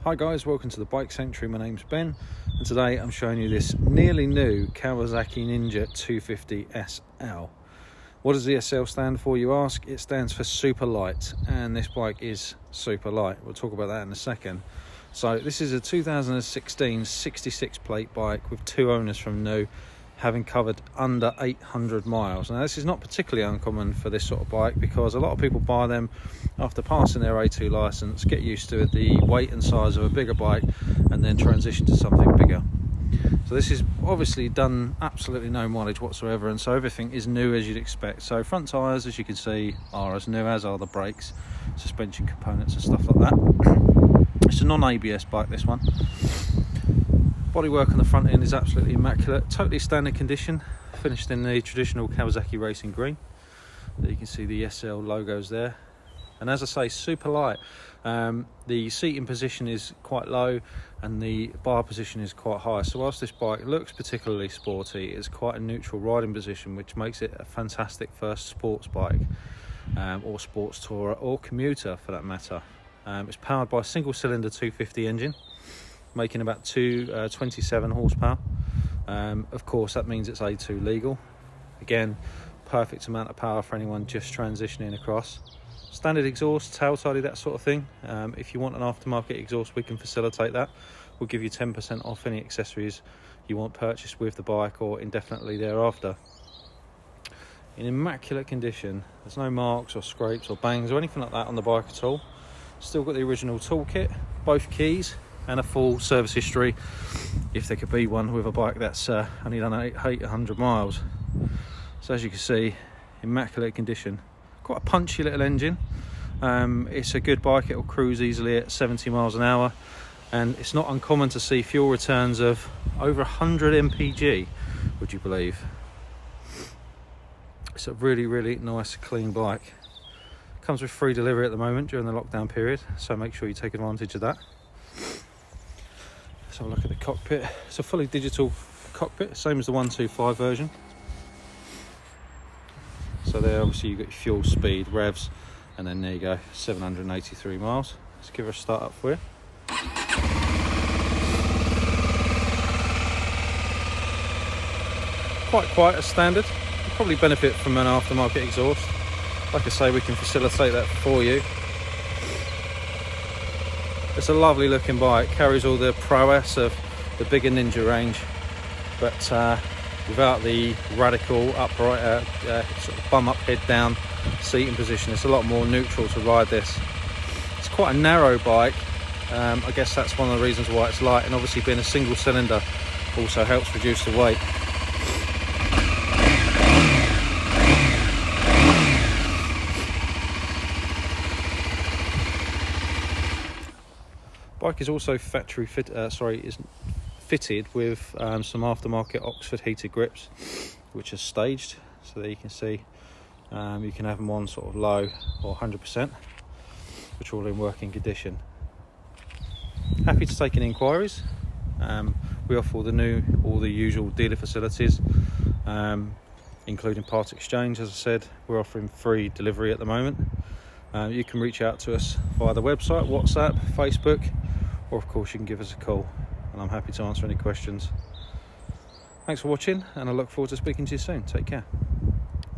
Hi guys, welcome to the Bike Sanctuary. My name's Ben and today I'm showing you this nearly new Kawasaki Ninja 250 SL. What does the SL stand for, you ask? It stands for super light, and this bike is super light. We'll talk about that in a second. So this is a 2016 66 plate bike with two owners from new, having covered under 800 miles. Now this is not particularly uncommon for this sort of bike because a lot of people buy them after passing their A2 license, get used to the weight and size of a bigger bike and then transition to something bigger. So this is obviously done absolutely no mileage whatsoever, and so everything is new as you'd expect. So front tyres, as you can see, are as new, as are the brakes, suspension components and stuff like that. It's a non-ABS bike, this one. Bodywork on the front end is absolutely immaculate, totally standard condition, finished in the traditional Kawasaki racing green. There you can see the SL logos there, and as I say, super light. The seating position is quite low and the bar position is quite high, so whilst this bike looks particularly sporty, it's quite a neutral riding position, which makes it a fantastic first sports bike, or sports tourer or commuter for that matter. It's powered by a single cylinder 250 engine, making about 27 horsepower. Of course that means it's A2 legal. Again, perfect amount of power for anyone just transitioning across. Standard exhaust, tail tidy, that sort of thing. If you want an aftermarket exhaust, we can facilitate that. We'll give you 10% off any accessories you want purchased with the bike or indefinitely thereafter. In immaculate condition, there's no marks or scrapes or bangs or anything like that on the bike at all. Still got the original toolkit, both keys, and a full service history, if there could be one with a bike that's only done 800 miles. So as you can see, immaculate condition. Quite a punchy little engine. It's a good bike, it'll cruise easily at 70 miles an hour, and it's not uncommon to see fuel returns of over 100 mpg, would you believe? It's a really nice clean bike. Comes with free delivery at the moment during the lockdown period, so make sure you take advantage of that. Let's have a look at the cockpit. It's a fully digital cockpit, same as the 125 version. So there, obviously you've got your fuel, speed, revs, and then there you go, 783 miles. Let's give her a start up for you. Quite quiet as standard. You'll probably benefit from an aftermarket exhaust. Like I say, we can facilitate that for you. It's a lovely looking bike, carries all the prowess of the bigger Ninja range, but without the radical upright, sort of bum up, head down seating position. It's a lot more neutral to ride this. It's quite a narrow bike. I guess that's one of the reasons why it's light, and obviously being a single cylinder also helps reduce the weight. Bike is also factory fit. Is fitted with some aftermarket Oxford heated grips, which are staged. So there you can see, you can have them on sort of low or 100%, which are all in working condition. Happy to take any inquiries. We offer all the usual dealer facilities, including part exchange. As I said, we're offering free delivery at the moment. You can reach out to us via the website, WhatsApp, Facebook, or of course you can give us a call, and I'm happy to answer any questions. Thanks for watching, and I look forward to speaking to you soon. Take care.